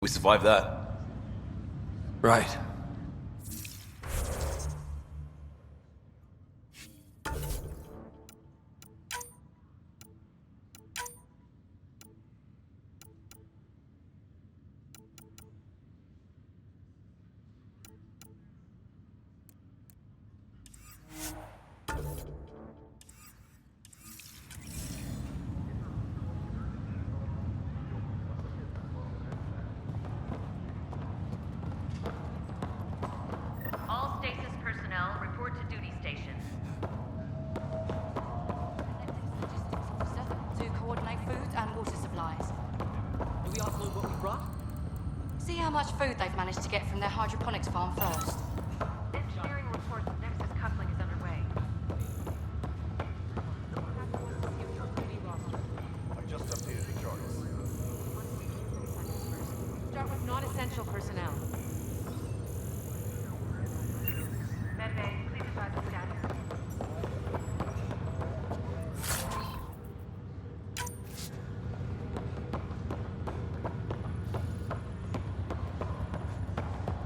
We survived that. Right. All stasis personnel report to duty stations. To coordinate food and water supplies. Do we offload what we brought? See how much food they've managed to get from their hydroponics farm first. Engineering reports Nexus coupling is underway. I just updated the charts. Start with non-essential personnel. Medbay, please advise the status.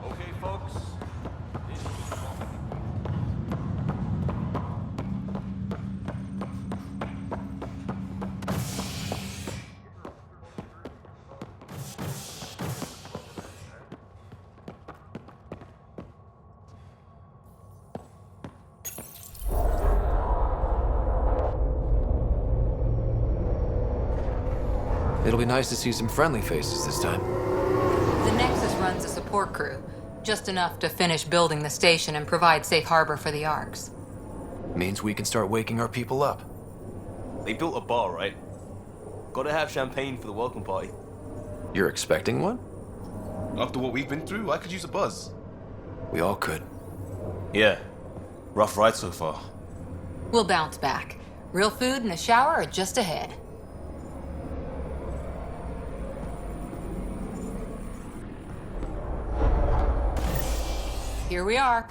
Okay, folks. It'll be nice to see some friendly faces this time. The Nexus runs a support crew, just enough to finish building the station and provide safe harbor for the Arks. Means we can start waking our people up. They built a bar, right? Gotta have champagne for the welcome party. You're expecting one? After what we've been through, I could use a buzz. We all could. Yeah. Rough ride so far. We'll bounce back. Real food and a shower are just ahead. Here we are.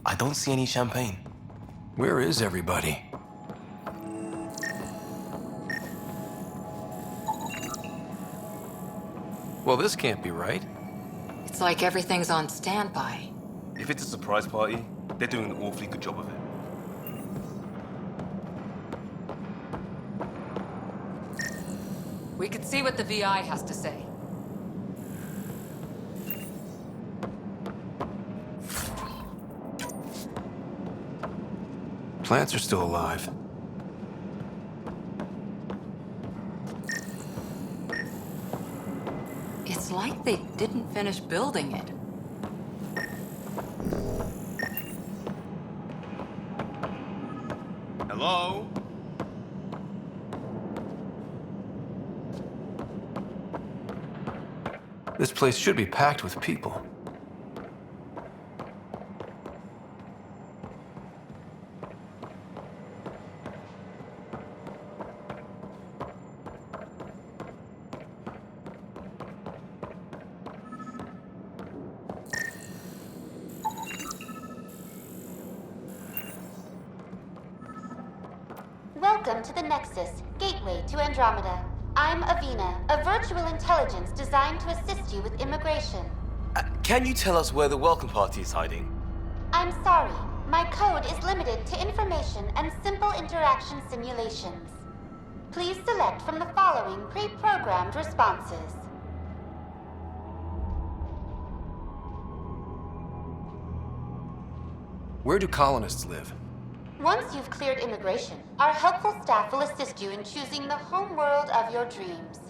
I don't see any champagne. Where is everybody? Well, this can't be right. It's like everything's on standby. If it's a surprise party, they're doing an awfully good job of it. We could see what the VI has to say. plants are still alive. It's like they didn't finish building it. Hello? This place should be packed with people. Welcome to the Nexus, gateway to Andromeda. I'm Avina, a virtual intelligence designed to assist you with immigration. Can you tell us where the welcome party is hiding? I'm sorry, my code is limited to information and simple interaction simulations. Please select from the following pre-programmed responses. Where do colonists live? Once you've cleared immigration, our helpful staff will assist you in choosing the home world of your dreams.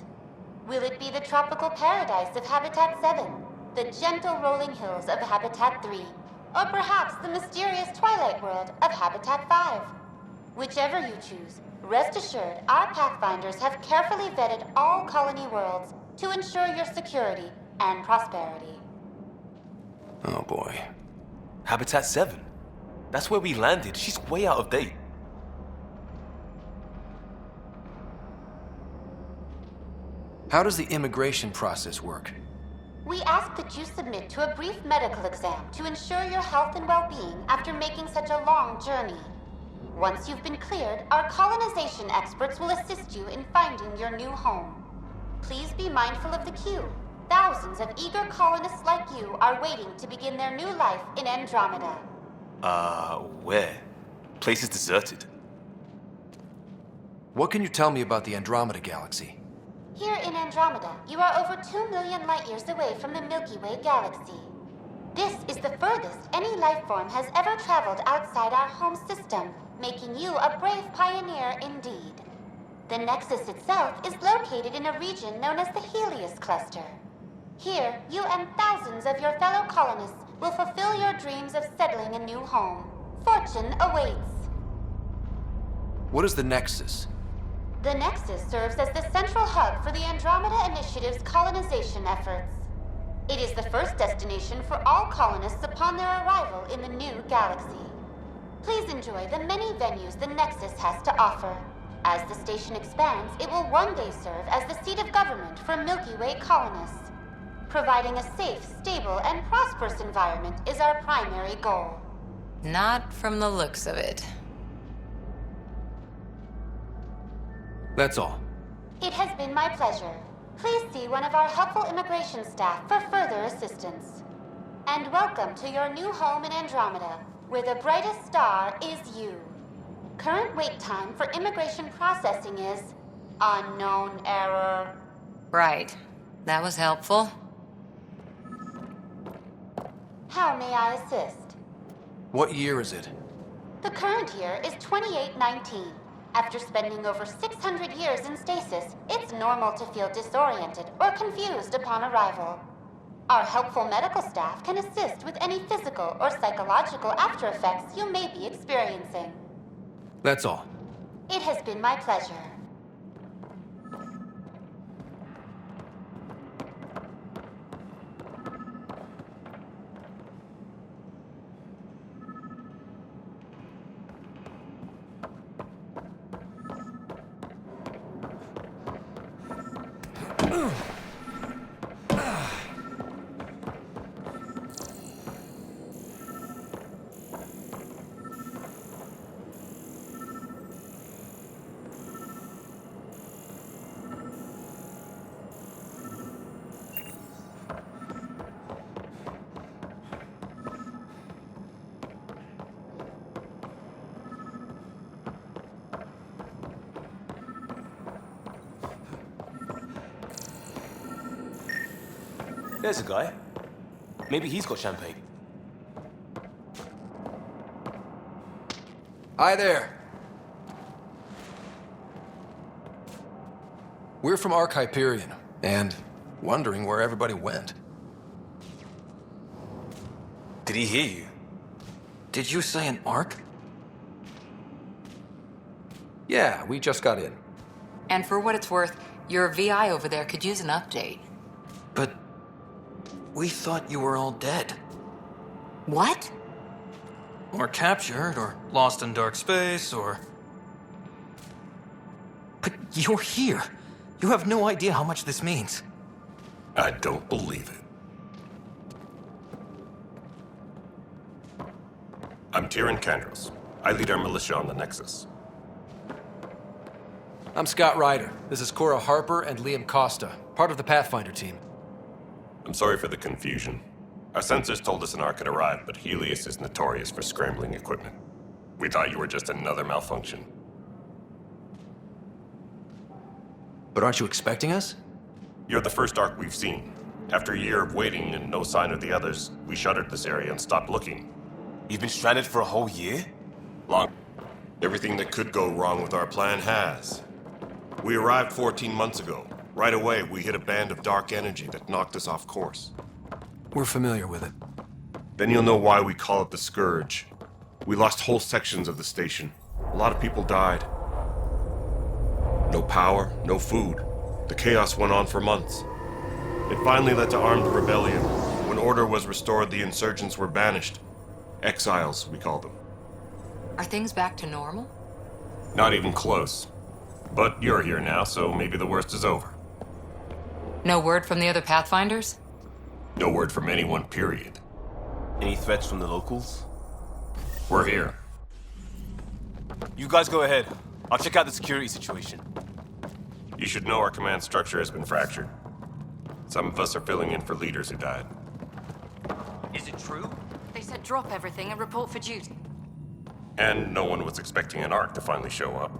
Will it be the tropical paradise of Habitat 7, the gentle rolling hills of Habitat 3, or perhaps the mysterious twilight world of Habitat 5? Whichever you choose, rest assured our Pathfinders have carefully vetted all colony worlds to ensure your security and prosperity. Oh boy. Habitat 7. That's where we landed. She's way out of date. How does the immigration process work? We ask that you submit to a brief medical exam to ensure your health and well-being after making such a long journey. Once you've been cleared, our colonization experts will assist you in finding your new home. Please be mindful of the queue. Thousands of eager colonists like you are waiting to begin their new life in Andromeda. Where? Place is deserted. What can you tell me about the Andromeda galaxy? Here in Andromeda, you are over 2 million light-years away from the Milky Way galaxy. This is the furthest any life form has ever traveled outside our home system, making you a brave pioneer indeed. The Nexus itself is located in a region known as the Helios Cluster. Here, you and thousands of your fellow colonists will fulfill your dreams of settling a new home. Fortune awaits. What is the Nexus? The Nexus serves as the central hub for the Andromeda Initiative's colonization efforts. It is the first destination for all colonists upon their arrival in the new galaxy. Please enjoy the many venues the Nexus has to offer. As the station expands, it will one day serve as the seat of government for Milky Way colonists. Providing a safe, stable, and prosperous environment is our primary goal. Not from the looks of it. That's all. It has been my pleasure. Please see one of our helpful immigration staff for further assistance. And welcome to your new home in Andromeda, where the brightest star is you. Current wait time for immigration processing is unknown error. Right. That was helpful. How may I assist? What year is it? The current year is 2819. After spending over 600 years in stasis, it's normal to feel disoriented or confused upon arrival. Our helpful medical staff can assist with any physical or psychological after effects you may be experiencing. That's all. It has been my pleasure. There's a guy. Maybe he's got champagne. Hi there. We're from Ark Hyperion, and wondering where everybody went. Did he hear you? Did you say an Ark? Yeah, we just got in. And for what it's worth, your VI over there could use an update. But we thought you were all dead. What? Or captured, or lost in dark space, or... But you're here. You have no idea how much this means. I don't believe it. I'm Tyrion Kandros. I lead our militia on the Nexus. I'm Scott Ryder. This is Cora Harper and Liam Costa, part of the Pathfinder team. I'm sorry for the confusion. Our sensors told us an Ark had arrived, but Helios is notorious for scrambling equipment. We thought you were just another malfunction. But aren't you expecting us? You're the first Ark we've seen. After a year of waiting and no sign of the others, we shuttered this area and stopped looking. You've been stranded for a whole year? Long. Everything that could go wrong with our plan has. We arrived 14 months ago. Right away, we hit a band of dark energy that knocked us off course. We're familiar with it. Then you'll know why we call it the Scourge. We lost whole sections of the station. A lot of people died. No power, no food. The chaos went on for months. It finally led to armed rebellion. When order was restored, the insurgents were banished. Exiles, we call them. Are things back to normal? Not even close. But you're here now, so maybe the worst is over. No word from the other Pathfinders? No word from anyone, period. Any threats from the locals? We're here. You guys go ahead. I'll check out the security situation. You should know our command structure has been fractured. Some of us are filling in for leaders who died. Is it true? They said drop everything and report for duty. And no one was expecting an Ark to finally show up.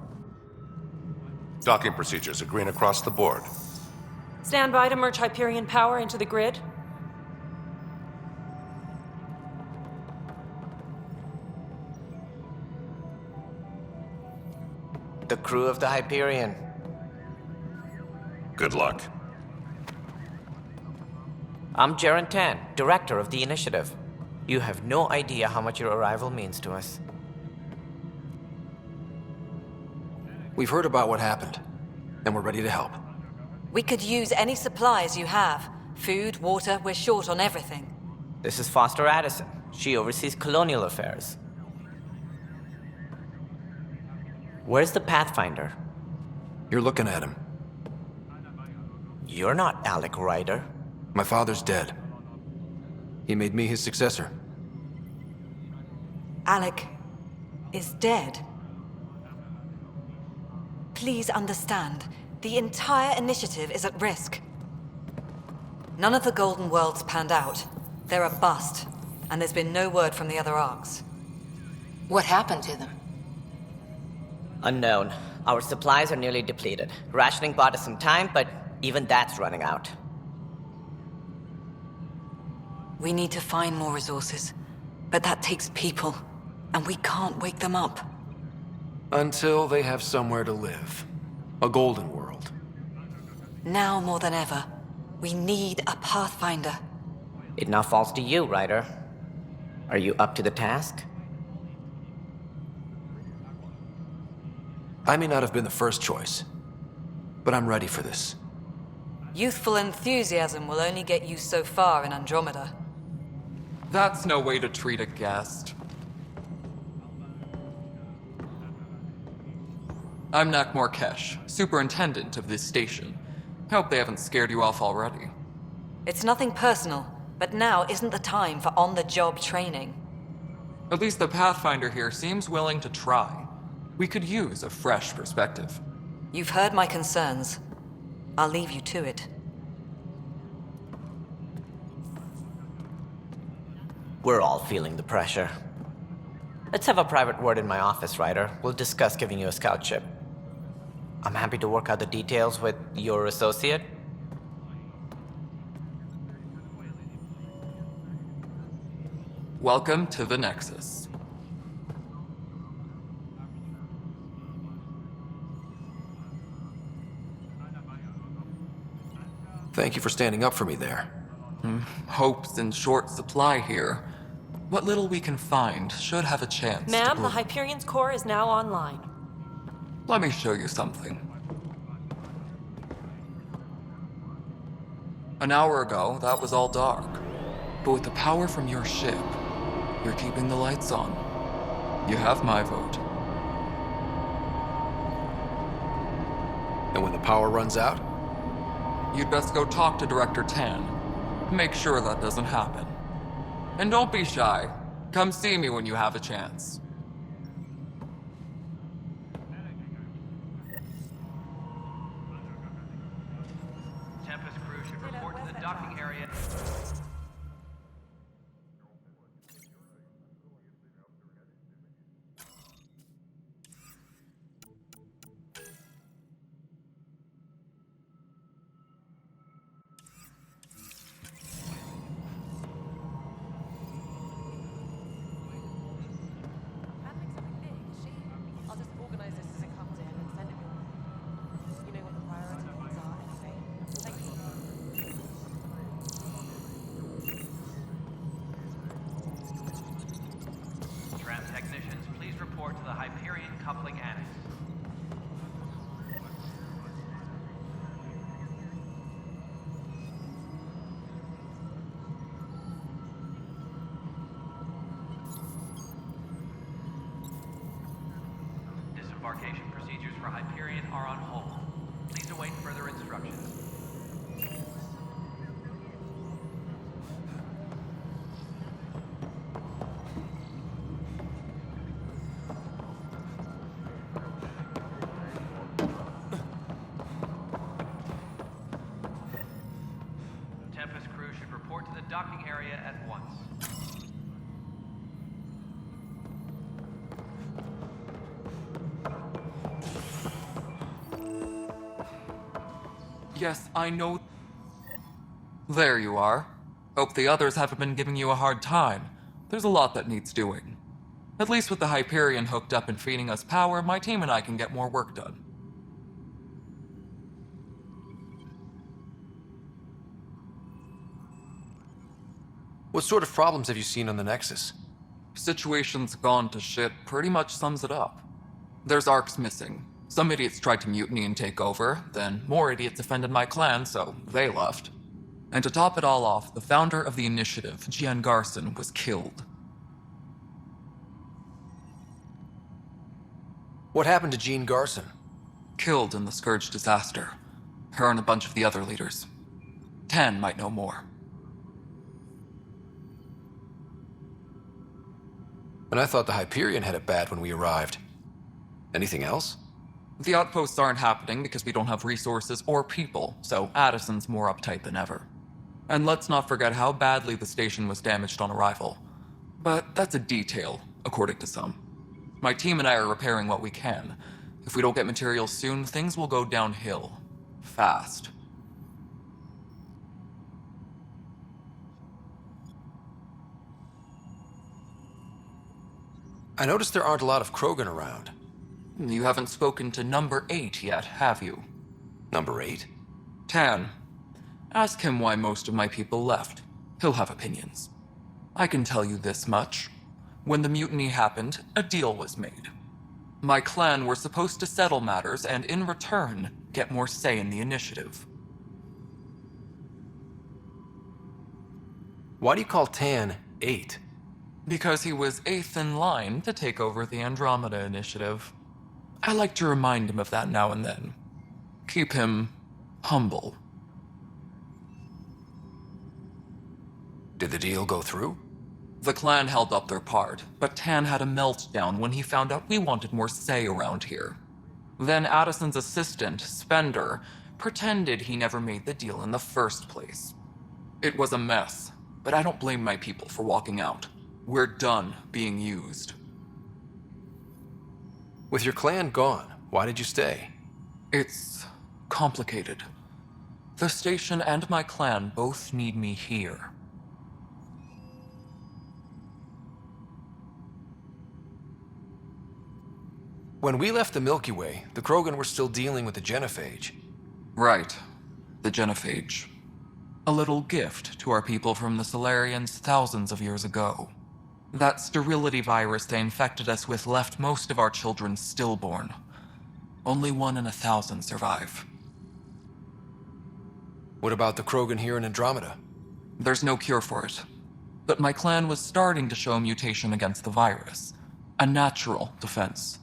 Docking procedures are green across the board. Stand by to merge Hyperion power into the grid. The crew of the Hyperion. Good luck. I'm Jaren Tan, director of the initiative. You have no idea how much your arrival means to us. We've heard about what happened, and we're ready to help. We could use any supplies you have. Food, water, we're short on everything. This is Foster Addison. She oversees colonial affairs. Where's the Pathfinder? You're looking at him. You're not Alec Ryder. My father's dead. He made me his successor. Alec is dead. Please understand, the entire initiative is at risk. None of the Golden Worlds panned out. They're a bust, and there's been no word from the other Arks. What happened to them? Unknown. Our supplies are nearly depleted. Rationing bought us some time, but even that's running out. We need to find more resources, but that takes people, and we can't wake them up. Until they have somewhere to live. A golden world. Now more than ever, we need a Pathfinder. It now falls to you, Ryder. Are you up to the task? I may not have been the first choice, but I'm ready for this. Youthful enthusiasm will only get you so far in Andromeda. That's no way to treat a guest. I'm Nak Morkesh, superintendent of this station. Hope they haven't scared you off already. It's nothing personal, but now isn't the time for on-the-job training. At least the Pathfinder here seems willing to try. We could use a fresh perspective. You've heard my concerns. I'll leave you to it. We're all feeling the pressure. Let's have a private word in my office, Ryder. We'll discuss giving you a scout ship. I'm happy to work out the details with your associate. Welcome to the Nexus. Thank you for standing up for me there. Hope's in short supply here. What little we can find should have a chance. Ma'am, the Hyperion's core is now online. Let me show you something. An hour ago, that was all dark. But with the power from your ship, you're keeping the lights on. You have my vote. And when the power runs out? You'd best go talk to Director Tan. Make sure that doesn't happen. And don't be shy. Come see me when you have a chance. Tempest crew should report to the docking area. Technicians, please report to the Hyperion Coupling Annex. Disembarkation procedures for Hyperion are on hold. Please await further instructions. Tempest crew should report to the docking area at once. Yes, I know. There you are. Hope the others haven't been giving you a hard time. There's a lot that needs doing. At least with the Hyperion hooked up and feeding us power, my team and I can get more work done. What sort of problems have you seen on the Nexus? Situation's gone to shit pretty much sums it up. There's arcs missing. Some idiots tried to mutiny and take over, then more idiots offended my clan, so they left. And to top it all off, the founder of the initiative, Gian Garson, was killed. What happened to Jean Garson? Killed in the Scourge disaster. Her and a bunch of the other leaders. Tan might know more. And I thought the Hyperion had it bad when we arrived. Anything else? The outposts aren't happening because we don't have resources or people, so Addison's more uptight than ever. And let's not forget how badly the station was damaged on arrival. But that's a detail, according to some. My team and I are repairing what we can. If we don't get materials soon, things will go downhill. Fast. I noticed there aren't a lot of Krogan around. You haven't spoken to number 8 yet, have you? Number 8? Tan. Ask him why most of my people left. He'll have opinions. I can tell you this much. When the mutiny happened, a deal was made. My clan were supposed to settle matters and, in return, get more say in the initiative. Why do you call Tan 8? Because he was 8th in line to take over the Andromeda initiative. I like to remind him of that now and then. Keep him humble. Did the deal go through? The clan held up their part, but Tan had a meltdown when he found out we wanted more say around here. Then Addison's assistant, Spender, pretended he never made the deal in the first place. It was a mess, but I don't blame my people for walking out. We're done being used. With your clan gone, why did you stay? It's complicated. The station and my clan both need me here. When we left the Milky Way, the Krogan were still dealing with the genophage. Right. The genophage. A little gift to our people from the Solarians thousands of years ago. That sterility virus they infected us with left most of our children stillborn. Only 1 in 1,000 survive. What about the Krogan here in Andromeda? There's no cure for it. But my clan was starting to show a mutation against the virus. A natural defense.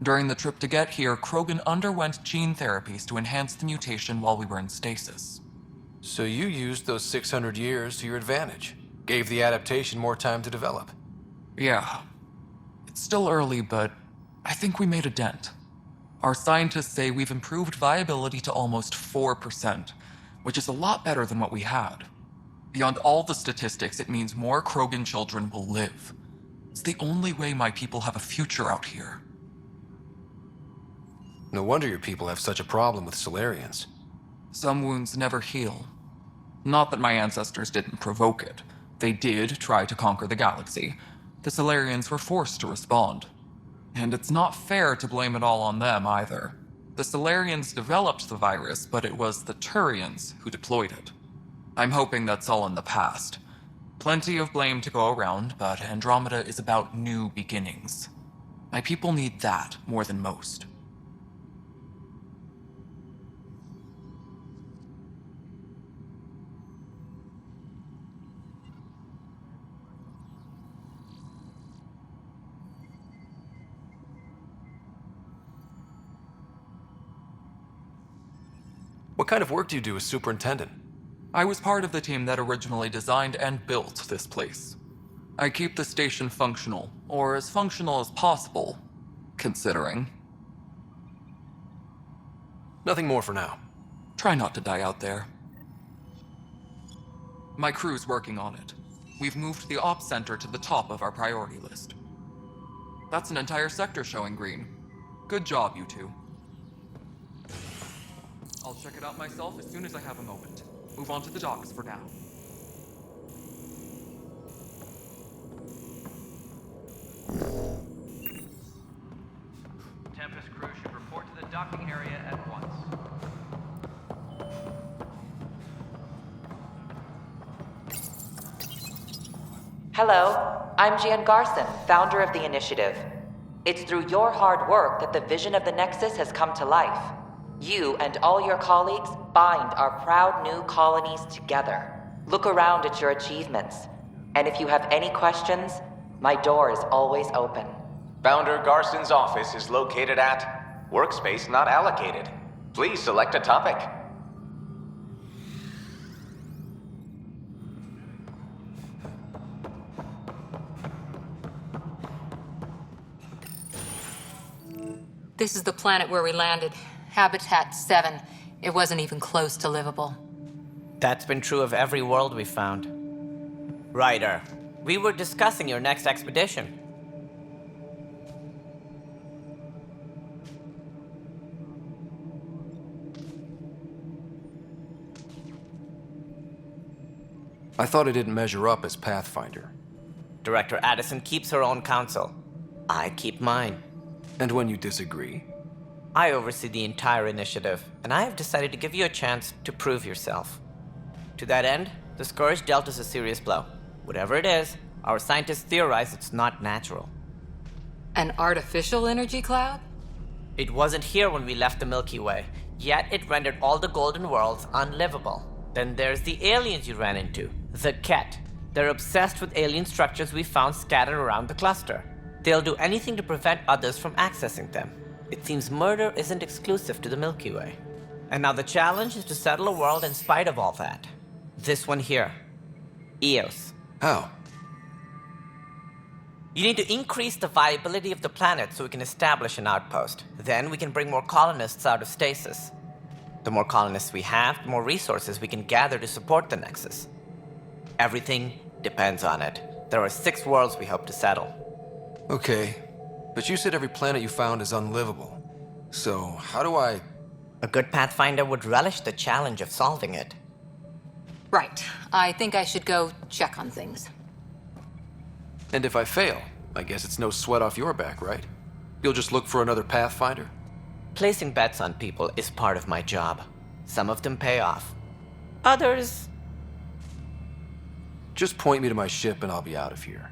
During the trip to get here, Krogan underwent gene therapies to enhance the mutation while we were in stasis. So you used those 600 years to your advantage. Gave the adaptation more time to develop. Yeah. It's still early, but I think we made a dent. Our scientists say we've improved viability to almost 4%, which is a lot better than what we had. Beyond all the statistics, it means more Krogan children will live. It's the only way my people have a future out here. No wonder your people have such a problem with Solarians. Some wounds never heal. Not that my ancestors didn't provoke it. They did try to conquer the galaxy. The Solarians were forced to respond. And it's not fair to blame it all on them either. The Solarians developed the virus, but it was the Turians who deployed it. I'm hoping that's all in the past. Plenty of blame to go around, but Andromeda is about new beginnings. My people need that more than most. What kind of work do you do as superintendent? I was part of the team that originally designed and built this place. I keep the station functional, or as functional as possible, considering. Nothing more for now. Try not to die out there. My crew's working on it. We've moved the ops center to the top of our priority list. That's an entire sector showing green. Good job, you two. I'll check it out myself as soon as I have a moment. Move on to the docks for now. Tempest crew should report to the docking area at once. Hello, I'm Jan Garson, founder of the initiative. It's through your hard work that the vision of the Nexus has come to life. You and all your colleagues bind our proud new colonies together. Look around at your achievements. And if you have any questions, my door is always open. Founder Garson's office is located at Workspace Not Allocated. Please select a topic. This is the planet where we landed. Habitat 7. It wasn't even close to livable. That's been true of every world we found. Ryder, we were discussing your next expedition. I thought it didn't measure up as Pathfinder. Director Addison keeps her own counsel. I keep mine. And when you disagree? I oversee the entire initiative, and I have decided to give you a chance to prove yourself. To that end, the Scourge dealt us a serious blow. Whatever it is, our scientists theorize it's not natural. An artificial energy cloud? It wasn't here when we left the Milky Way, yet it rendered all the golden worlds unlivable. Then there's the aliens you ran into, the Ket. They're obsessed with alien structures we found scattered around the cluster. They'll do anything to prevent others from accessing them. It seems murder isn't exclusive to the Milky Way. And now the challenge is to settle a world in spite of all that. This one here. Eos. How? You need to increase the viability of the planet so we can establish an outpost. Then we can bring more colonists out of stasis. The more colonists we have, the more resources we can gather to support the Nexus. Everything depends on it. There are 6 worlds we hope to settle. Okay, but you said every planet you found is unlivable. So, how do I... A good Pathfinder would relish the challenge of solving it. Right. I think I should go check on things. And if I fail, I guess it's no sweat off your back, right? You'll just look for another Pathfinder? Placing bets on people is part of my job. Some of them pay off. Others, Just point me to my ship and I'll be out of here.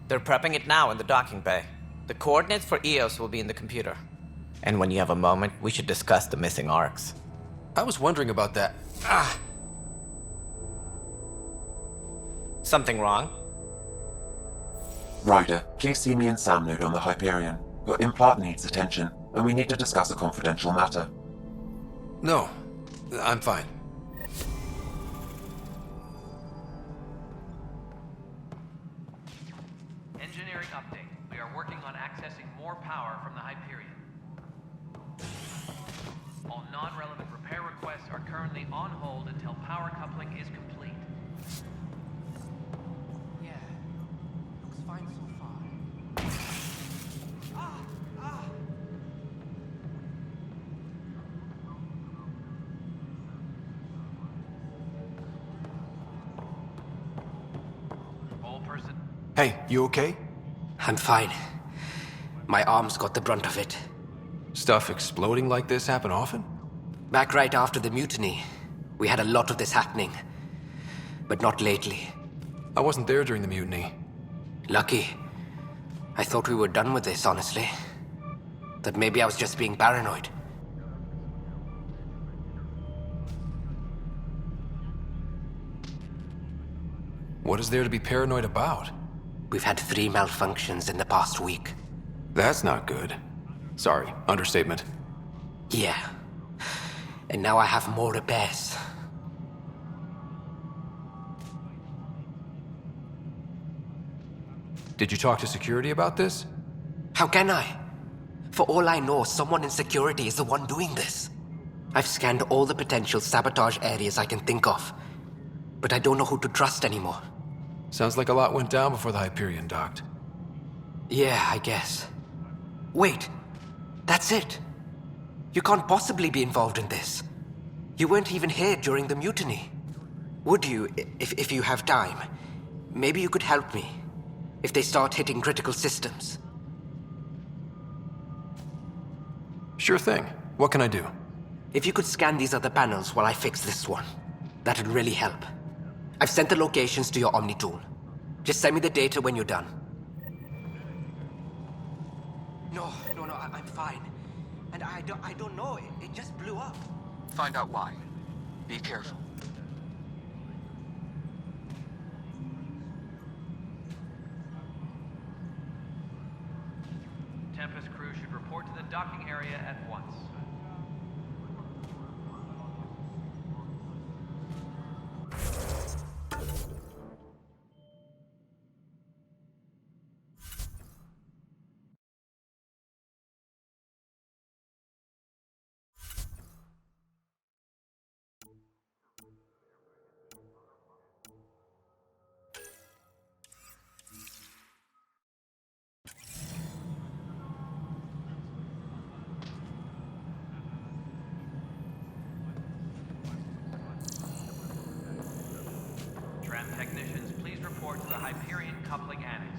They're prepping it now in the docking bay. The coordinates for EOS will be in the computer. And when you have a moment, we should discuss the missing arcs. I was wondering about that. Something wrong? Ryder, please see me and Sam Node on the Hyperion. Your implant needs attention, and we need to discuss a confidential matter. No, I'm fine. Engineering update. We are working on accessing more power from the Hyperion. All non-relevant repair requests are currently on hold until power coupling is complete. Yeah. Looks fine so far. All person. Hey, you okay? I'm fine. My arms got the brunt of it. Stuff exploding like this happen often? Back right after the mutiny, we had a lot of this happening. But not lately. I wasn't there during the mutiny. Lucky. I thought we were done with this, honestly. That maybe I was just being paranoid. What is there to be paranoid about? We've had 3 malfunctions in the past week. That's not good. Sorry, understatement. Yeah. And now I have more repairs. Did you talk to security about this? How can I? For all I know, someone in security is the one doing this. I've scanned all the potential sabotage areas I can think of. But I don't know who to trust anymore. Sounds like a lot went down before the Hyperion docked. Yeah, I guess. Wait. That's it. You can't possibly be involved in this. You weren't even here during the mutiny. Would you, if you have time? Maybe you could help me. If they start hitting critical systems. Sure thing. What can I do? If you could scan these other panels while I fix this one, that'd really help. I've sent the locations to your Omni tool. Just send me the data when you're done. No, I'm fine. And I don't know, it just blew up. Find out why. Be careful. Tempest crew should report to the docking area at once. Tram technicians, please report to the Hyperion coupling annex.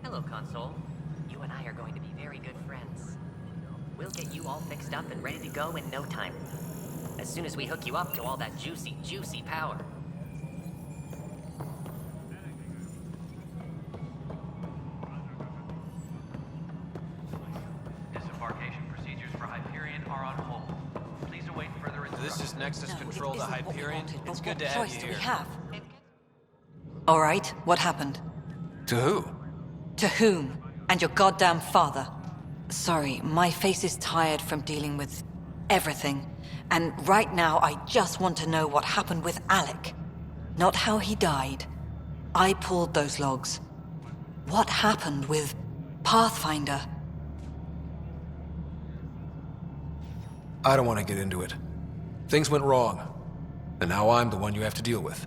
Hello, Console. You and I are going to be very good friends. We'll get you all fixed up and ready to go in no time. As soon as we hook you up to all that juicy, juicy power. Disembarkation procedures for Hyperion are on hold. Please await further instructions. This is Nexus Control to Hyperion. It's good to have choice you do here. we have? All right, what happened? To who? To whom? And your goddamn father. Sorry, my face is tired from dealing with everything. And right now, I just want to know what happened with Alec. Not how he died. I pulled those logs. What happened with Pathfinder? I don't want to get into it. Things went wrong. And now I'm the one you have to deal with.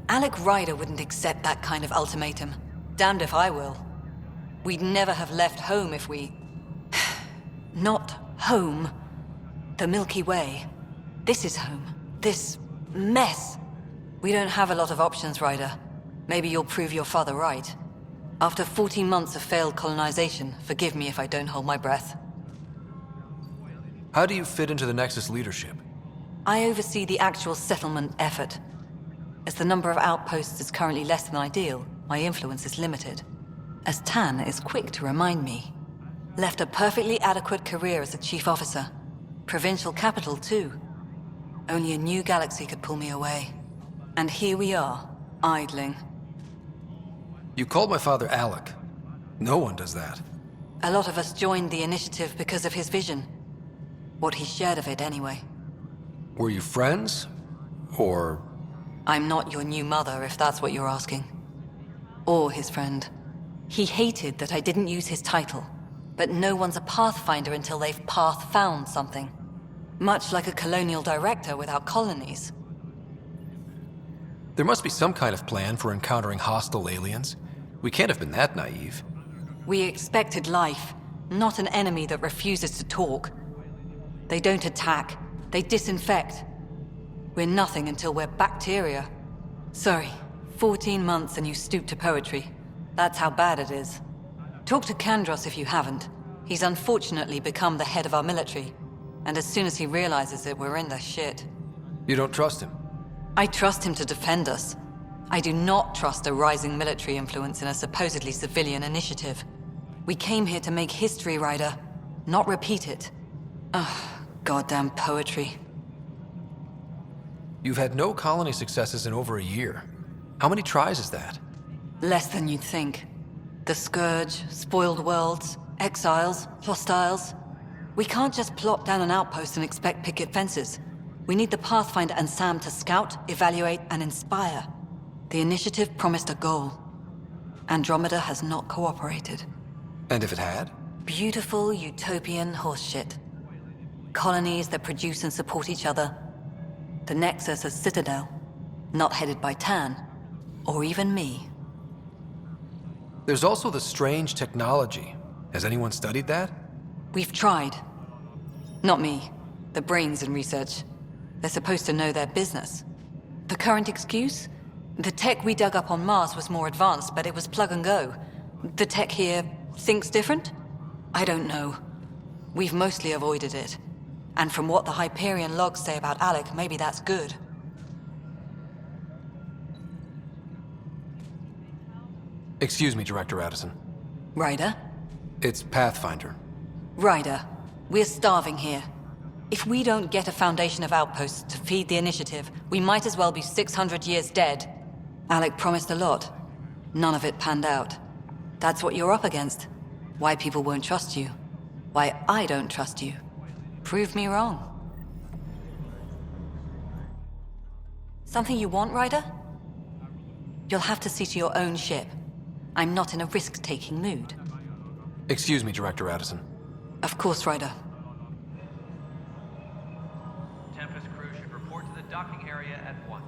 Alec Ryder wouldn't accept that kind of ultimatum. Damned if I will. We'd never have left home if we... Not home. The Milky Way. This is home. This mess. We don't have a lot of options, Ryder. Maybe you'll prove your father right. After 14 months of failed colonization, forgive me if I don't hold my breath. How do you fit into the Nexus leadership? I oversee the actual settlement effort. As the number of outposts is currently less than ideal, my influence is limited. As Tan is quick to remind me. Left a perfectly adequate career as a chief officer. Provincial capital, too. Only a new galaxy could pull me away. And here we are, idling. You called my father Alec. No one does that. A lot of us joined the initiative because of his vision. What he shared of it, anyway. Were you friends? Or... I'm not your new mother, if that's what you're asking. Or his friend. He hated that I didn't use his title. But no one's a pathfinder until they've path-found something. Much like a colonial director without colonies. There must be some kind of plan for encountering hostile aliens. We can't have been that naive. We expected life, not an enemy that refuses to talk. They don't attack, they disinfect. We're nothing until we're bacteria. Sorry, 14 months and you stoop to poetry. That's how bad it is. Talk to Kandros if you haven't. He's unfortunately become the head of our military. And as soon as he realizes it, we're in the shit. You don't trust him? I trust him to defend us. I do not trust a rising military influence in a supposedly civilian initiative. We came here to make history, Ryder, not repeat it. Ugh, goddamn poetry. You've had no colony successes in over a year. How many tries is that? Less than you'd think. The Scourge, spoiled worlds, exiles, hostiles. We can't just plop down an outpost and expect picket fences. We need the Pathfinder and Sam to scout, evaluate, and inspire. The initiative promised a goal. Andromeda has not cooperated. And if it had? Beautiful utopian horseshit. Colonies that produce and support each other. The Nexus as Citadel. Not headed by Tan. Or even me. There's also the strange technology. Has anyone studied that? We've tried. Not me. The brains in research. They're supposed to know their business. The current excuse? The tech we dug up on Mars was more advanced, but it was plug and go. The tech here thinks different? I don't know. We've mostly avoided it. And from what the Hyperion logs say about Alec, maybe that's good. Excuse me, Director Addison. Ryder? It's Pathfinder. Ryder, we're starving here. If we don't get a foundation of outposts to feed the initiative, we might as well be 600 years dead. Alec promised a lot. None of it panned out. That's what you're up against. Why people won't trust you. Why I don't trust you. Prove me wrong. Something you want, Ryder? You'll have to see to your own ship. I'm not in a risk-taking mood. Excuse me, Director Addison. Of course, Ryder. Tempest crew should report to the docking area at once.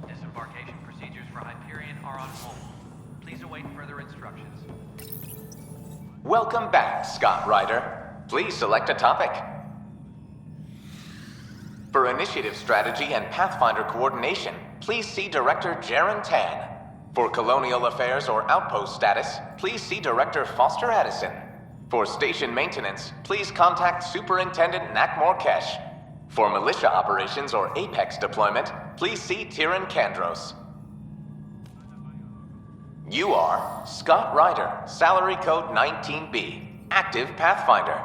Disembarkation procedures for Hyperion are on hold. Please await further instructions. Welcome back, Scott Ryder. Please select a topic. For initiative strategy and Pathfinder coordination, please see Director Jaren Tan. For colonial affairs or outpost status, please see Director Foster Addison. For station maintenance, please contact Superintendent Nakmor Kesh. For militia operations or Apex deployment, please see Tyran Kandros. You are Scott Ryder, salary code 19B, active Pathfinder.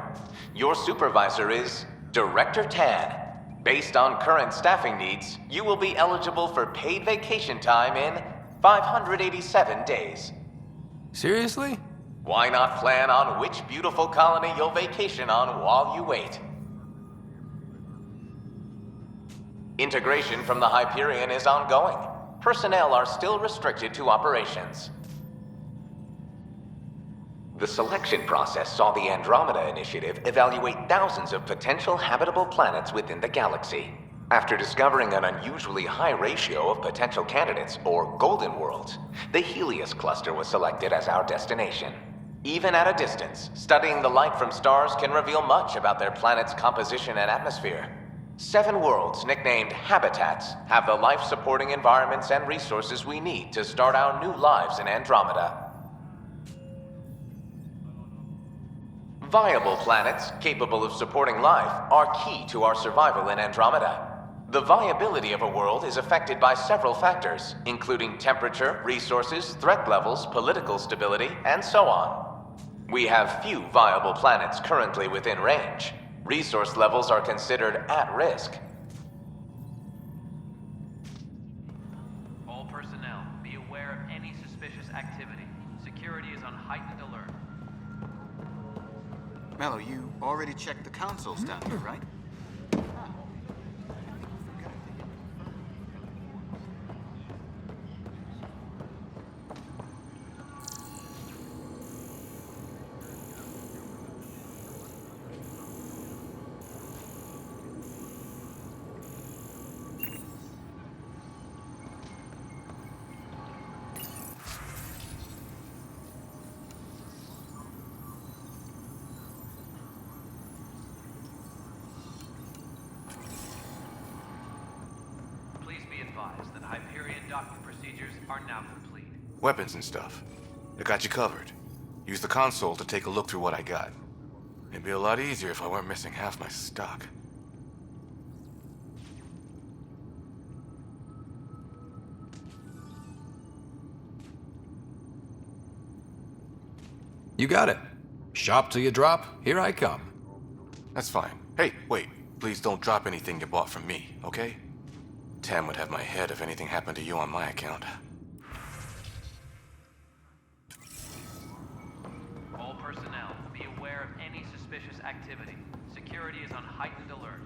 Your supervisor is Director Tan. Based on current staffing needs, you will be eligible for paid vacation time in 587 days. Seriously? Why not plan on which beautiful colony you'll vacation on while you wait? Integration from the Hyperion is ongoing. Personnel are still restricted to operations. The selection process saw the Andromeda Initiative evaluate thousands of potential habitable planets within the galaxy. After discovering an unusually high ratio of potential candidates, or golden worlds, the Helios cluster was selected as our destination. Even at a distance, studying the light from stars can reveal much about their planet's composition and atmosphere. 7 worlds, nicknamed habitats, have the life-supporting environments and resources we need to start our new lives in Andromeda. Viable planets, capable of supporting life, are key to our survival in Andromeda. The viability of a world is affected by several factors, including temperature, resources, threat levels, political stability, and so on. We have few viable planets currently within range. Resource levels are considered at risk. All personnel, be aware of any suspicious activity. Security is on heightened alert. Mello, you already checked the console standard, right? That Hyperion docking procedures are now complete. Weapons and stuff. I got you covered. Use the console to take a look through what I got. It'd be a lot easier if I weren't missing half my stock. You got it. Shop till you drop, here I come. That's fine. Hey, wait. Please don't drop anything you bought from me, okay? Tam would have my head if anything happened to you on my account. All personnel, be aware of any suspicious activity. Security is on heightened alert.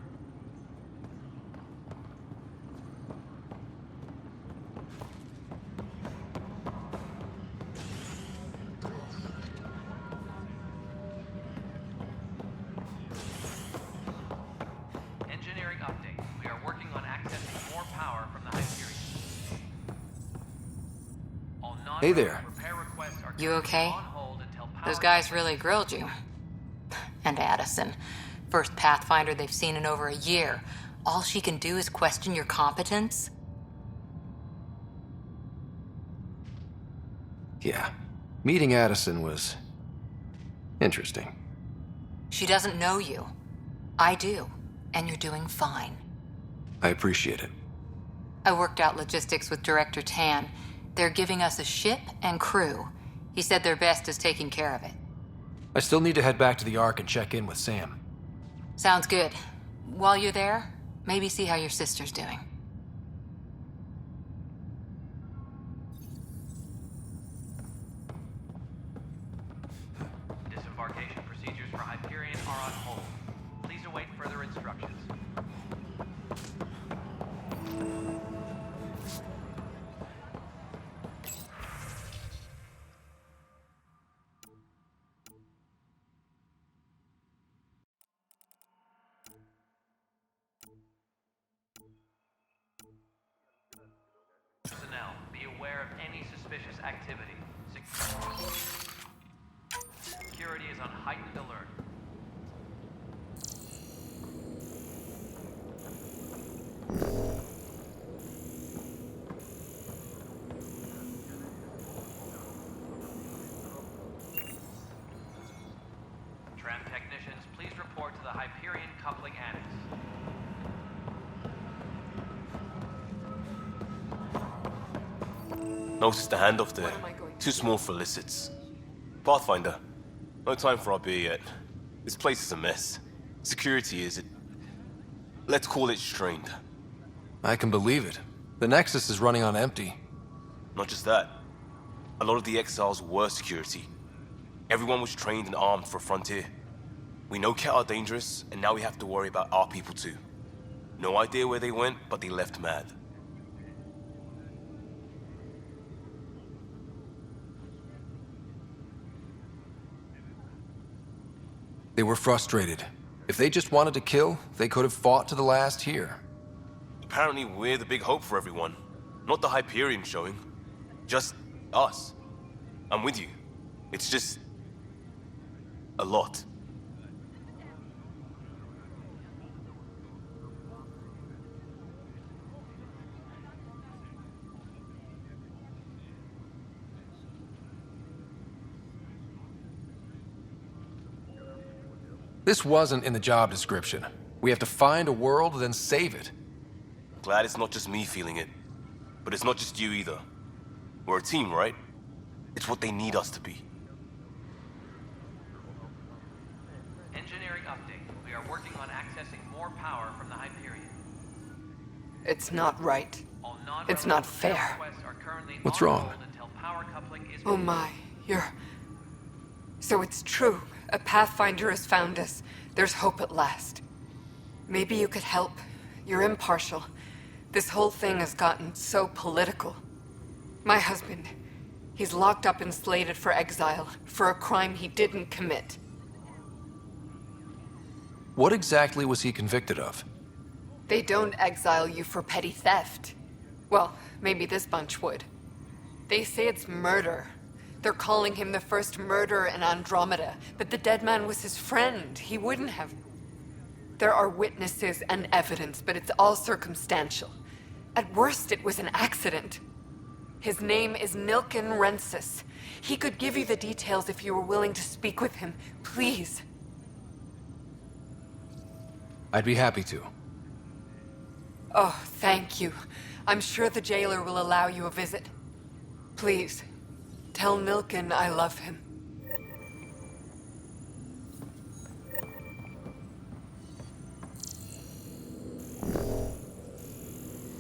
Engineering update. We are working on accessing more power from the Hyperion. All Hey there. repair requests are You okay? on hold until power. Those guys really grilled you. And Addison. First Pathfinder they've seen in over a year. All she can do is question your competence? Yeah. Meeting Addison was interesting. She doesn't know you. I do. And you're doing fine. I appreciate it. I worked out logistics with Director Tan. They're giving us a ship and crew. He said their best is taking care of it. I still need to head back to the Ark and check in with Sam. Sounds good. While you're there, maybe see how your sister's doing. Disembarkation procedures for Hyperion are on hold. Please await further instructions. Personnel, be aware of any suspicious activity. Security is on heightened alert. Tram technicians, please report to the Hyperion coupling annex. Notice the handoff there. Too small for illicits. Pathfinder, no time for our beer yet. This place is a mess. Security is... let's call it strained. I can believe it. The Nexus is running on empty. Not just that. A lot of the exiles were security. Everyone was trained and armed for Frontier. We know Cat are dangerous, and now we have to worry about our people too. No idea where they went, but they left mad. They were frustrated. If they just wanted to kill, they could have fought to the last here. Apparently we're the big hope for everyone. Not the Hyperion showing. Just us. I'm with you. It's just... A lot. This wasn't in the job description. We have to find a world, then save it. Glad it's not just me feeling it. But it's not just you either. We're a team, right? It's what they need us to be. Engineering update. We are working on accessing more power from the Hyperion. It's not right. It's not fair. What's wrong? Oh my, you're... So it's true. A Pathfinder has found us. There's hope at last. Maybe you could help. You're impartial. This whole thing has gotten so political. My husband, he's locked up and slated for exile for a crime he didn't commit. What exactly was he convicted of? They don't exile you for petty theft. Well, maybe this bunch would. They say it's murder. They're calling him the first murderer in Andromeda, but the dead man was his friend. He wouldn't have... There are witnesses and evidence, but it's all circumstantial. At worst, it was an accident. His name is Nilken Rensis. He could give you the details if you were willing to speak with him. Please. I'd be happy to. Oh, thank you. I'm sure the jailer will allow you a visit. Please, tell Nilken I love him.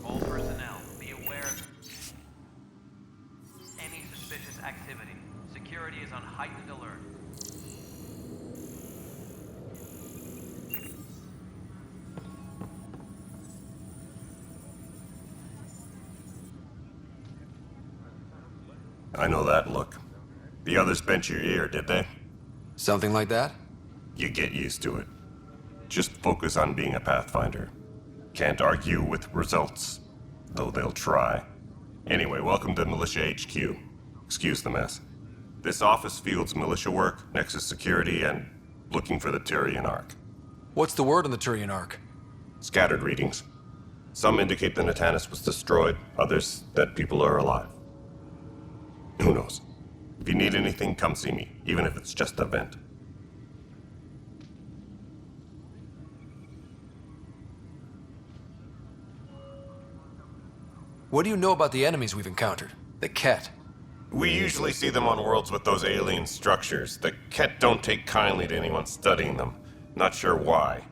All personnel, be aware of any suspicious activity. Security is on heightened alert. I know that look. The others bent your ear, did they? Something like that? You get used to it. Just focus on being a Pathfinder. Can't argue with results, though they'll try. Anyway, welcome to Militia HQ. Excuse the mess. This office fields militia work, Nexus security, and looking for the Turian Ark. What's the word on the Turian Ark? Scattered readings. Some indicate the Natanus was destroyed, others that people are alive. Who knows? If you need anything, come see me, even if it's just a vent. What do you know about the enemies we've encountered? The Ket? We usually see them on worlds with those alien structures. The Ket don't take kindly to anyone studying them. Not sure why.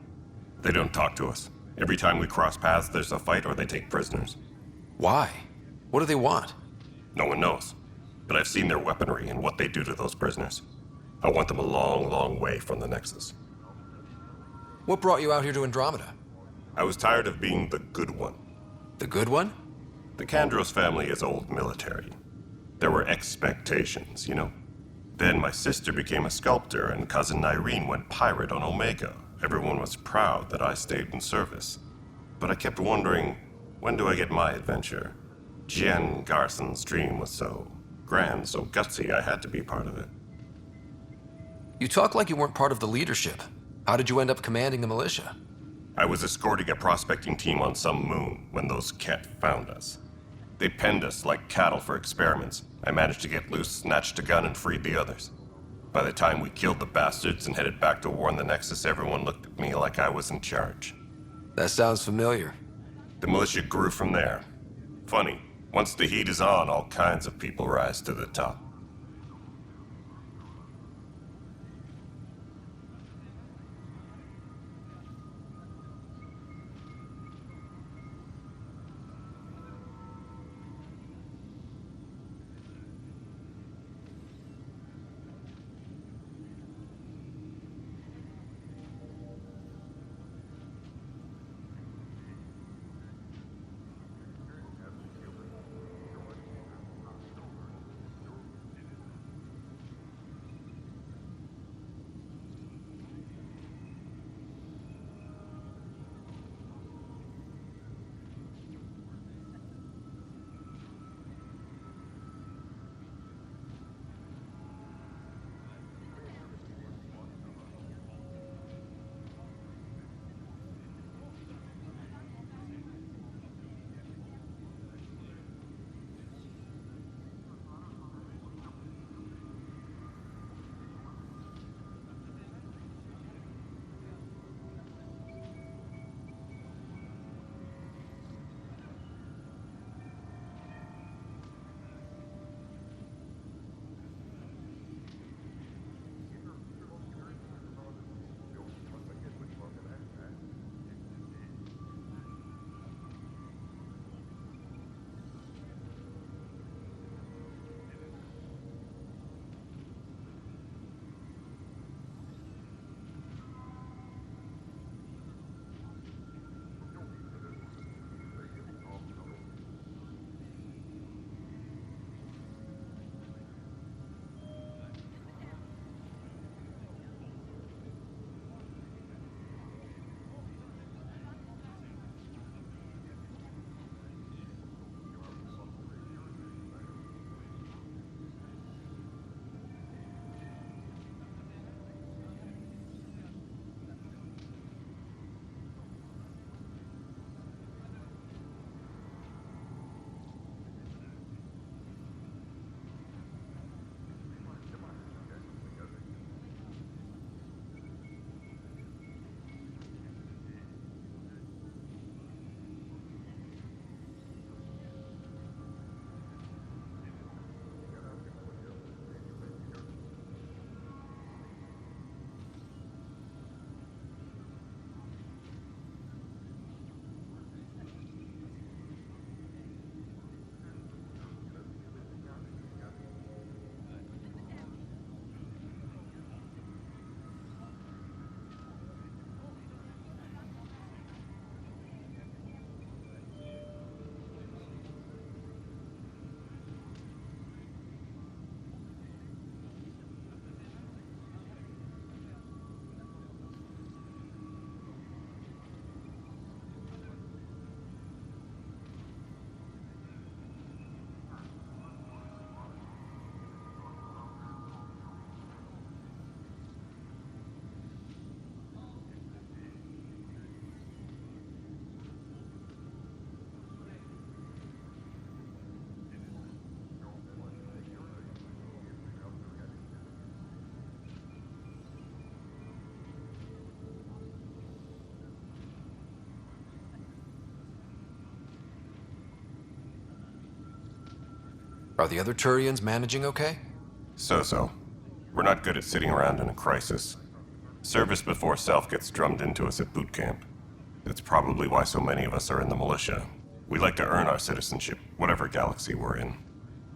They don't talk to us. Every time we cross paths, there's a fight or they take prisoners. Why? What do they want? No one knows. But I've seen their weaponry and what they do to those prisoners. I want them a long, long way from the Nexus. What brought you out here to Andromeda? I was tired of being the good one. The good one? The Kandros family is old military. There were expectations, you know? Then my sister became a sculptor and cousin Irene went pirate on Omega. Everyone was proud that I stayed in service. But I kept wondering, when do I get my adventure? Jian Garson's dream was so grand, so gutsy, I had to be part of it. You talk like you weren't part of the leadership. How did you end up commanding the militia? I was escorting a prospecting team on some moon when those Ket found us. They penned us like cattle for experiments. I managed to get loose, snatched a gun, and freed the others. By the time we killed the bastards and headed back to warn the Nexus, everyone looked at me like I was in charge. That sounds familiar. The militia grew from there. Funny, once the heat is on, all kinds of people rise to the top. Are the other Turians managing okay? So-so. We're not good at sitting around in a crisis. Service before self gets drummed into us at boot camp. That's probably why so many of us are in the militia. We like to earn our citizenship, whatever galaxy we're in.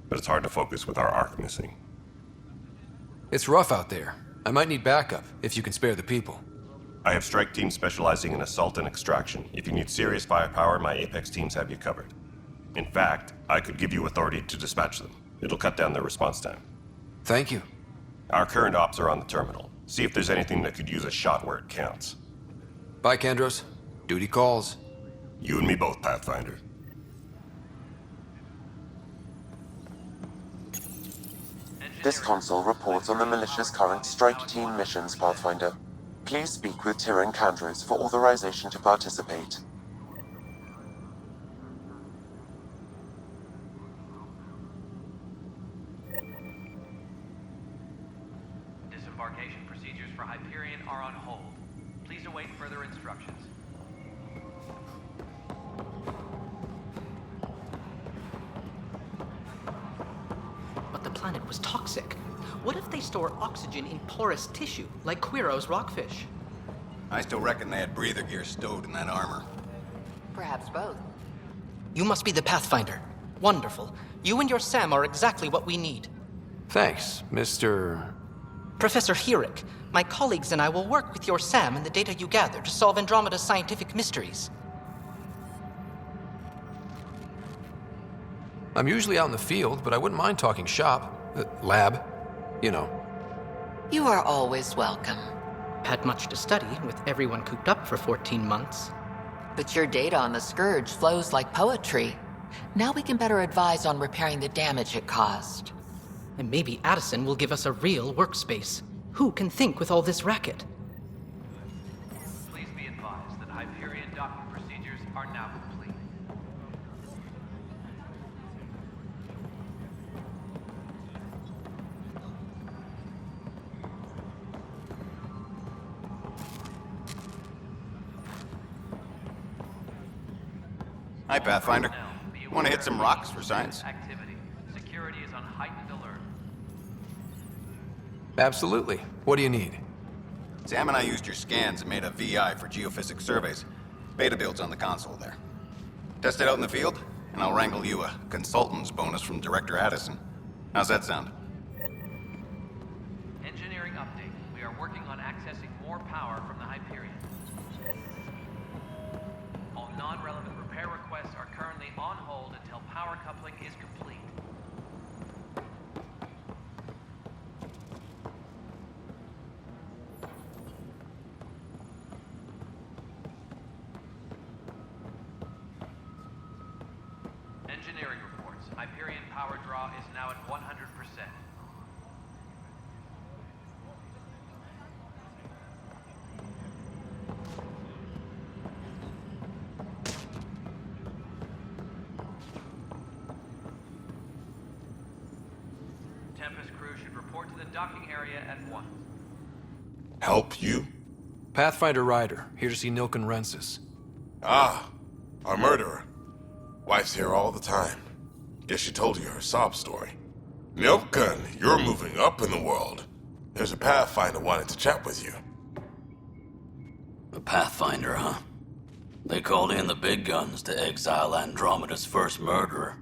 But it's hard to focus with our arc missing. It's rough out there. I might need backup, if you can spare the people. I have strike teams specializing in assault and extraction. If you need serious firepower, my Apex teams have you covered. In fact, I could give you authority to dispatch them. It'll cut down their response time. Thank you. Our current ops are on the terminal. See if there's anything that could use a shot where it counts. Bye, Kandros. Duty calls. You and me both, Pathfinder. This console reports on the militia's current strike team missions, Pathfinder. Please speak with Tyrion Kandros for authorization to participate. Disembarkation procedures for Hyperion are on hold. Please await further instructions. But the planet was toxic. What if they store oxygen in porous tissue, like Quiro's rockfish? I still reckon they had breather gear stowed in that armor. Perhaps both. You must be the Pathfinder. Wonderful. You and your Sam are exactly what we need. Thanks, Mr. Professor Herrick, my colleagues and I will work with your Sam and the data you gather to solve Andromeda's scientific mysteries. I'm usually out in the field, but I wouldn't mind talking shop. Lab. You know. You are always welcome. Had much to study, with everyone cooped up for 14 months. But your data on the Scourge flows like poetry. Now we can better advise on repairing the damage it caused. And maybe Addison will give us a real workspace. Who can think with all this racket? Please be advised that Hyperion docking procedures are now complete. Hi, Pathfinder. Want to hit some rocks for science? Activity. Security is on heightened alert. Absolutely. What do you need? Sam and I used your scans and made a VI for geophysics surveys. Beta builds on the console there. Test it out in the field, and I'll wrangle you a consultant's bonus from Director Addison. How's that sound? Engineering update. We are working on accessing more power from the Hyperion. All non-relevant repair requests are currently on hold until power coupling is complete. Engineering reports. Hyperion power draw is now at 100%. Tempest crew should report to the docking area at once. Help you? Pathfinder Ryder, here to see Nilken Rensis. Ah, our murderer. Wife's here all the time. Guess she told you her sob story. Nilken, you're moving up in the world. There's a Pathfinder wanting to chat with you. A Pathfinder, huh? They called in the big guns to exile Andromeda's first murderer.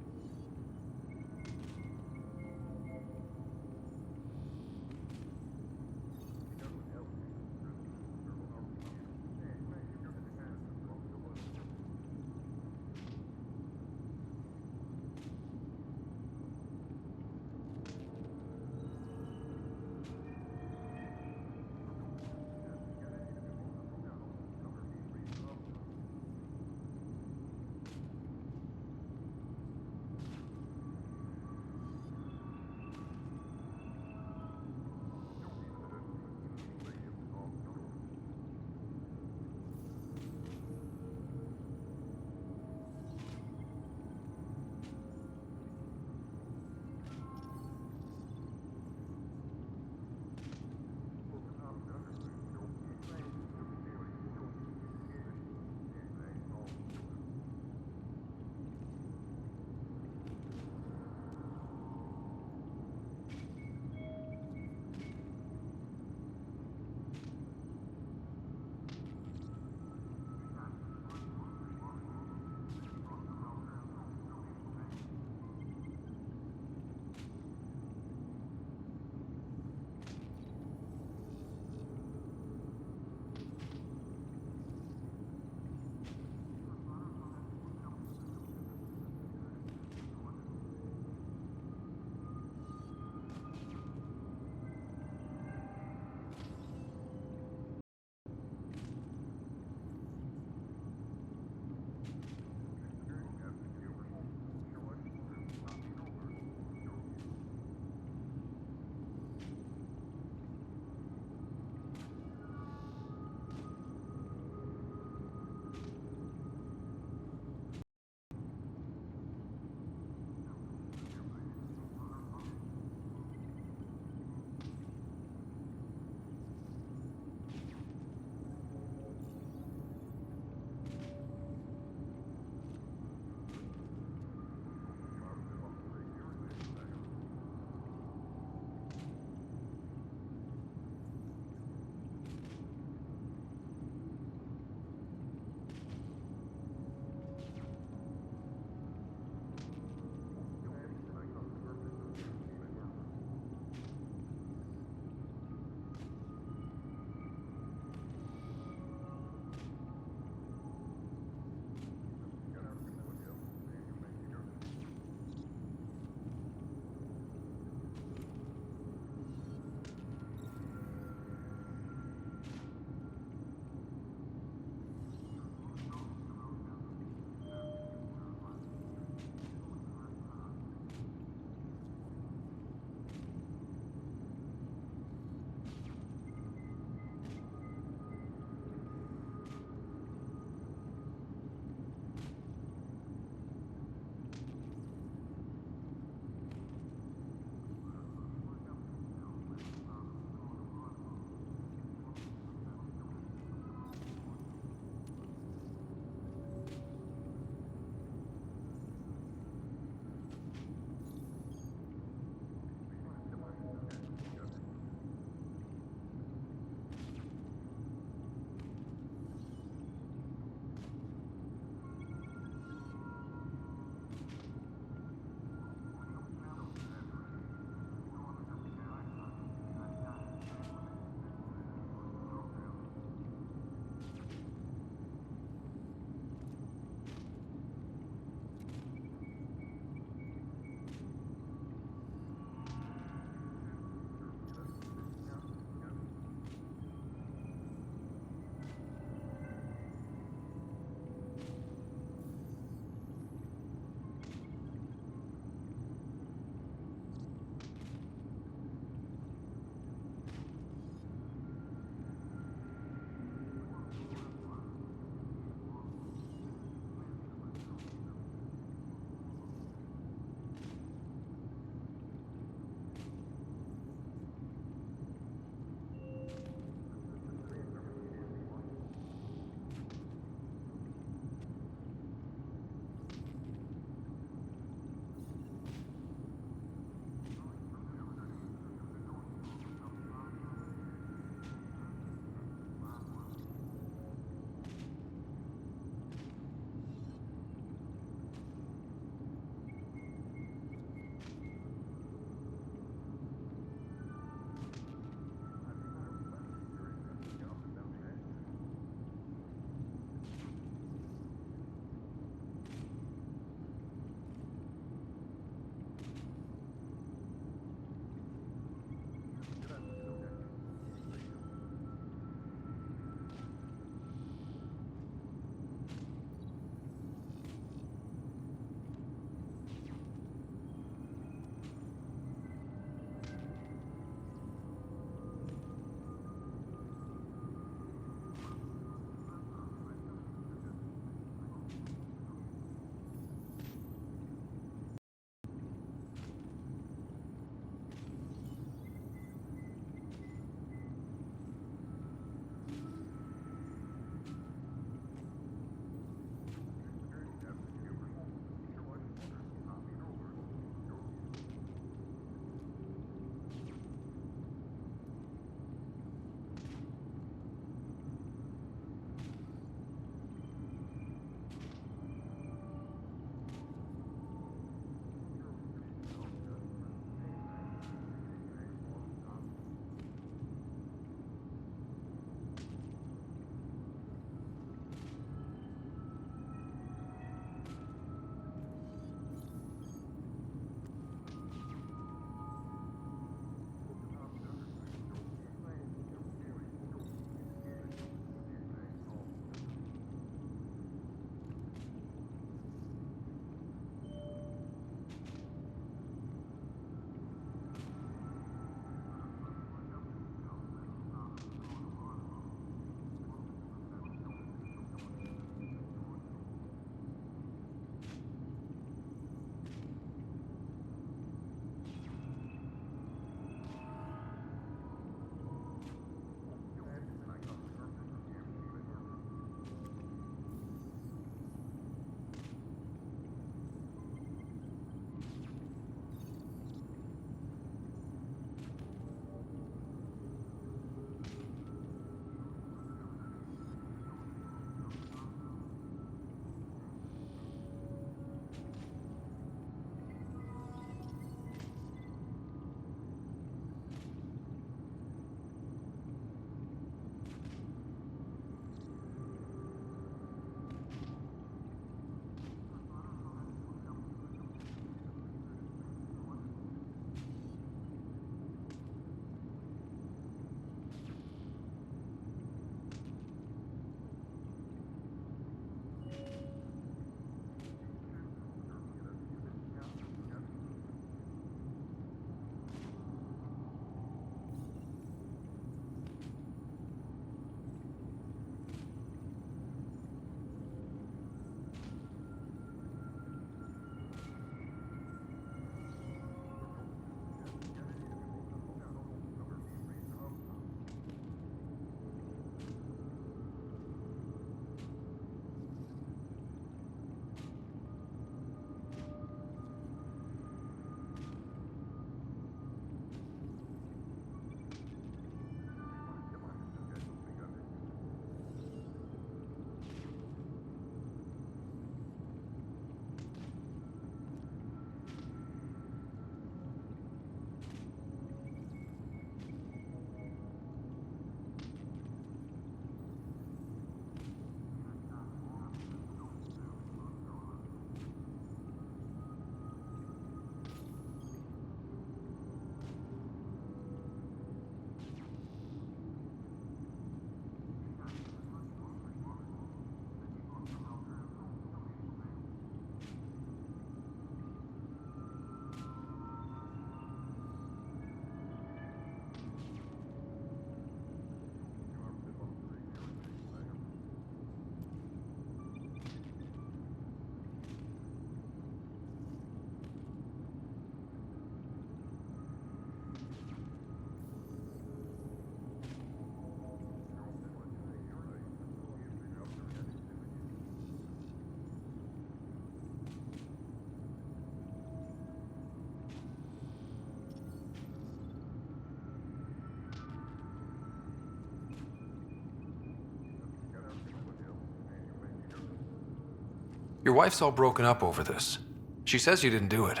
Your wife's all broken up over this. She says you didn't do it,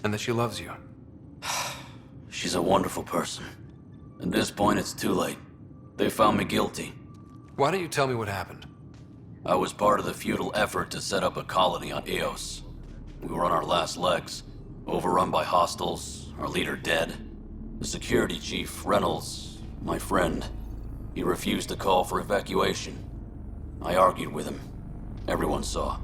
and that she loves you. She's a wonderful person. At this point, it's too late. They found me guilty. Why don't you tell me what happened? I was part of the futile effort to set up a colony on Eos. We were on our last legs, overrun by hostiles, our leader dead. The security chief, Reynolds, my friend, he refused to call for evacuation. I argued with him. Everyone saw.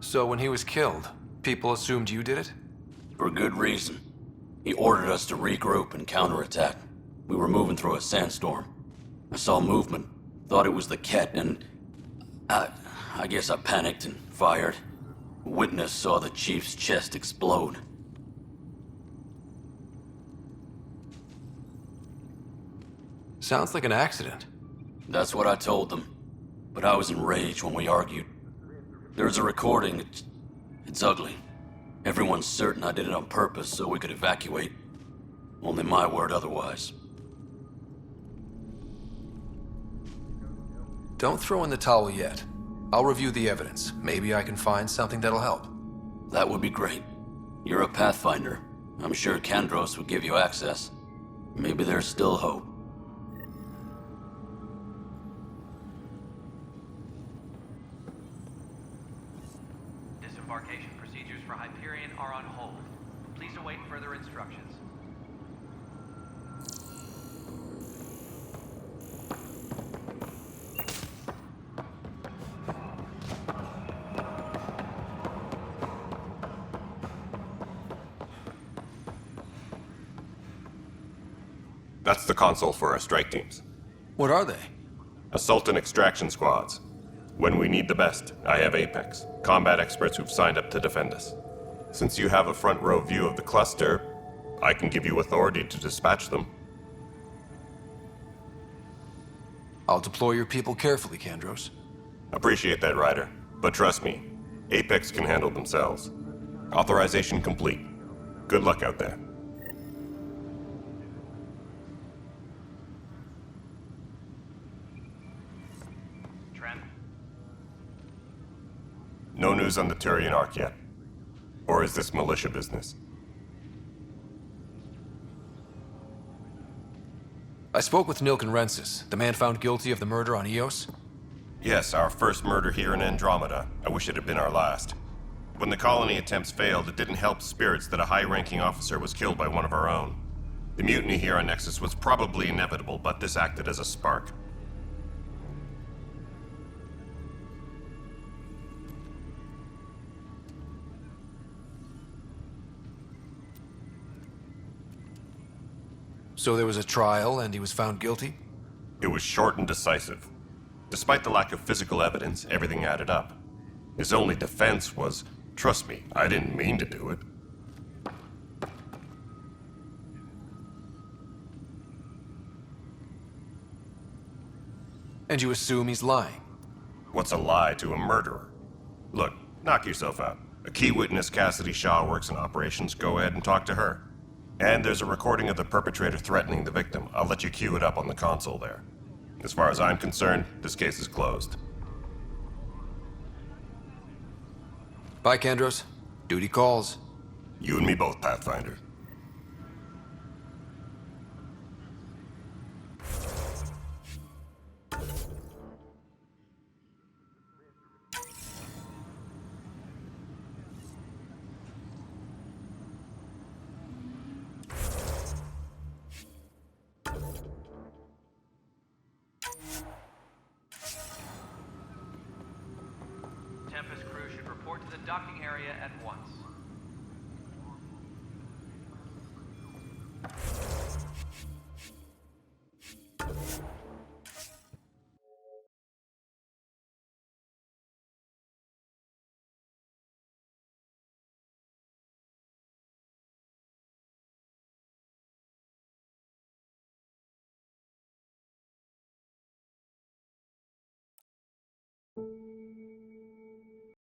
So when he was killed, people assumed you did it? For good reason. He ordered us to regroup and counterattack. We were moving through a sandstorm. I saw movement, thought it was the Ket, and I guess I panicked and fired. A witness saw the chief's chest explode. Sounds like an accident. That's what I told them. But I was enraged when we argued. There's a recording. It's ugly. Everyone's certain I did it on purpose so we could evacuate. Only my word otherwise. Don't throw in the towel yet. I'll review the evidence. Maybe I can find something that'll help. That would be great. You're a Pathfinder. I'm sure Kandros would give you access. Maybe there's still hope. Disembarkation procedures for Hyperion are on hold. Please await further instructions. That's the console for our strike teams. What are they? Assault and extraction squads. When we need the best, I have Apex, combat experts who've signed up to defend us. Since you have a front row view of the cluster, I can give you authority to dispatch them. I'll deploy your people carefully, Kandros. Appreciate that, Ryder. But trust me, Apex can handle themselves. Authorization complete. Good luck out there. No news on the Turian Ark yet. Or is this militia business? I spoke with Nilk and Rensis, the man found guilty of the murder on Eos. Yes, our first murder here in Andromeda. I wish it had been our last. When the colony attempts failed, it didn't help spirits that a high-ranking officer was killed by one of our own. The mutiny here on Nexus was probably inevitable, but this acted as a spark. So there was a trial and he was found guilty? It was short and decisive. Despite the lack of physical evidence, everything added up. His only defense was, trust me, I didn't mean to do it. And you assume he's lying? What's a lie to a murderer? Look, knock yourself out. A key witness, Cassidy Shaw, works in operations. Go ahead and talk to her. And there's a recording of the perpetrator threatening the victim. I'll let you cue it up on the console there. As far as I'm concerned, this case is closed. Bye, Kandros. Duty calls. You and me both, Pathfinder. Tempest crew should report to the docking area at once.